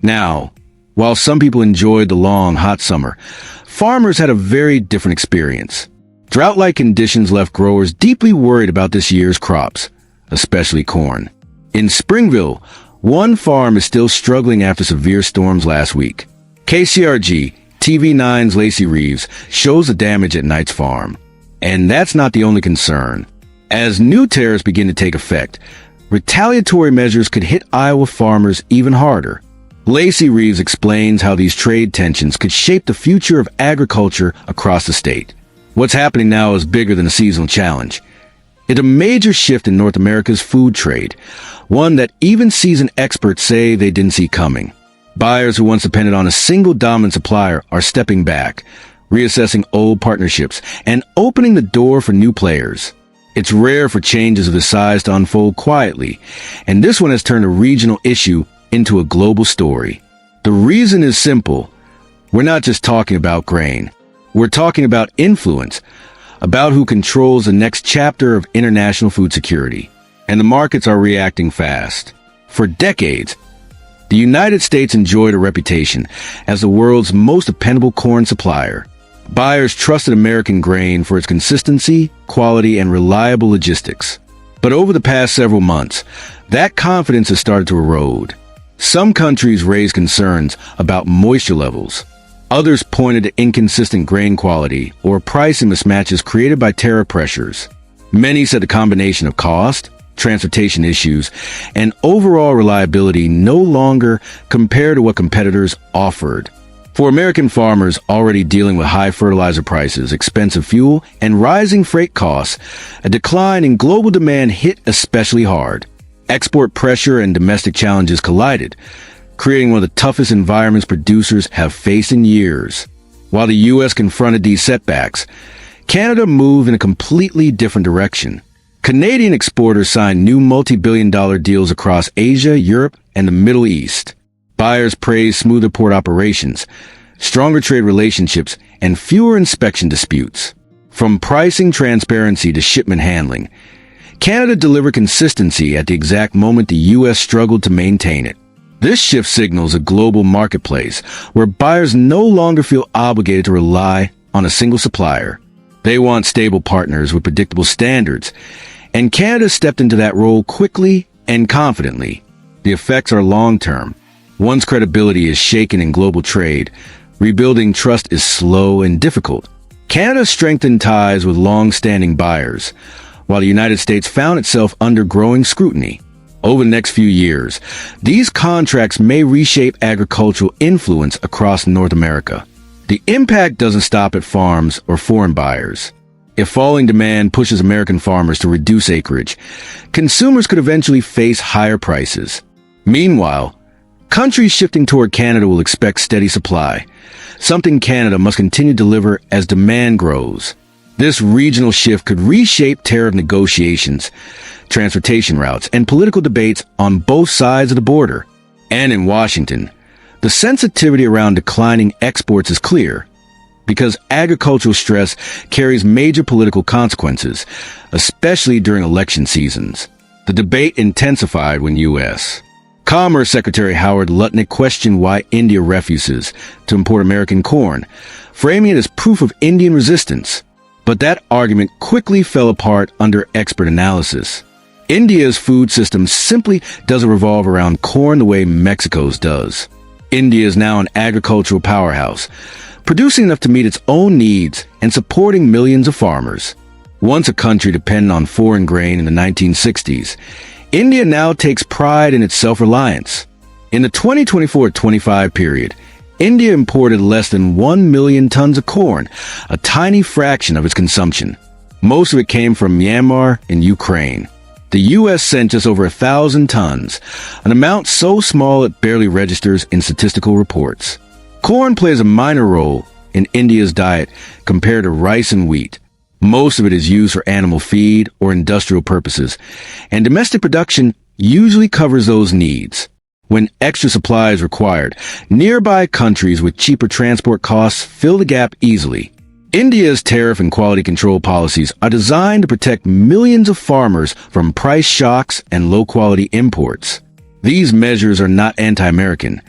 Now, while some people enjoyed the long, hot summer, farmers had a very different experience. Drought-like conditions left growers deeply worried about this year's crops, especially corn. In Springville, one farm is still struggling after severe storms last week. KCRG, TV9's Lacey Reeves, shows the damage at Knight's farm. And that's not the only concern. As new tariffs begin to take effect, retaliatory measures could hit Iowa farmers even harder. Lacey Reeves explains how these trade tensions could shape the future of agriculture across the state. What's happening now is bigger than a seasonal challenge. It's a major shift in North America's food trade, one that even seasoned experts say they didn't see coming. Buyers who once depended on a single dominant supplier are stepping back, reassessing old partnerships, and opening the door for new players. It's rare for changes of this size to unfold quietly, and this one has turned a regional issue into a global story. The reason is simple. We're not just talking about grain. We're talking about influence, about who controls the next chapter of international food security. And the markets are reacting fast. For decades, the United States enjoyed a reputation as the world's most dependable corn supplier. Buyers trusted American grain for its consistency, quality, and reliable logistics. But over the past several months, that confidence has started to erode. Some countries raised concerns about moisture levels. Others pointed to inconsistent grain quality or pricing mismatches created by tariff pressures. Many said the combination of cost, transportation issues, and overall reliability no longer compare to what competitors offered. For American farmers already dealing with high fertilizer prices, expensive fuel, and rising freight costs, a decline in global demand hit especially hard. Export pressure and domestic challenges collided, creating one of the toughest environments producers have faced in years. While the U.S. confronted these setbacks, Canada moved in a completely different direction. Canadian exporters signed new multi-billion-dollar deals across Asia, Europe, and the Middle East. Buyers praised smoother port operations, stronger trade relationships, and fewer inspection disputes. From pricing transparency to shipment handling, Canada delivered consistency at the exact moment the U.S. struggled to maintain it. This shift signals a global marketplace where buyers no longer feel obligated to rely on a single supplier. They want stable partners with predictable standards, and Canada stepped into that role quickly and confidently. The effects are long-term. Once credibility is shaken in global trade, rebuilding trust is slow and difficult. Canada strengthened ties with long-standing buyers, while the United States found itself under growing scrutiny. Over the next few years, these contracts may reshape agricultural influence across North America. The impact doesn't stop at farms or foreign buyers. If falling demand pushes American farmers to reduce acreage, consumers could eventually face higher prices. Meanwhile, countries shifting toward Canada will expect steady supply, something Canada must continue to deliver as demand grows. This regional shift could reshape tariff negotiations, transportation routes, and political debates on both sides of the border. And in Washington, the sensitivity around declining exports is clear, because agricultural stress carries major political consequences, especially during election seasons. The debate intensified when U.S. Commerce Secretary Howard Lutnick questioned why India refuses to import American corn, framing it as proof of Indian resistance. But that argument quickly fell apart under expert analysis. India's food system simply doesn't revolve around corn the way Mexico's does. India is now an agricultural powerhouse, producing enough to meet its own needs and supporting millions of farmers. Once a country dependent on foreign grain in the 1960s, India now takes pride in its self-reliance. In the 2024-25 period, India imported less than 1 million tons of corn, a tiny fraction of its consumption. Most of it came from Myanmar and Ukraine. The U.S. sent just over 1,000 tons, an amount so small it barely registers in statistical reports. Corn plays a minor role in India's diet compared to rice and wheat. Most of it is used for animal feed or industrial purposes, and domestic production usually covers those needs. When extra supply is required, nearby countries with cheaper transport costs fill the gap easily. India's tariff and quality control policies are designed to protect millions of farmers from price shocks and low-quality imports. These measures are not anti-American.